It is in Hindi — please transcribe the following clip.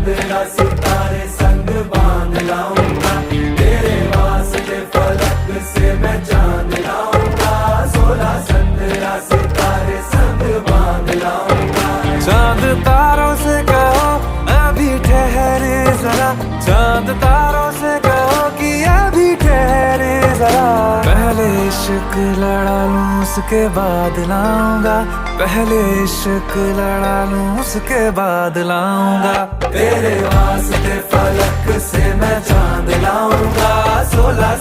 15 सितारे संग बांध लाऊंगा, तेरे वास्ते फलक से मैं चांद लाऊंगा, 16 15 सितारे संग बांध लाऊंगा। चांद तारों से कहो अभी ठहरे जरा, चांद तारों से कहो कि अभी ठहरे जरा। पहले इश्क लड़ा लूं उसके बाद लाऊंगा, पहले इश्क लड़ा लूं उसके बाद लाऊंगा। तेरे वास्ते फलक से मैं चांद लाऊंगा, 16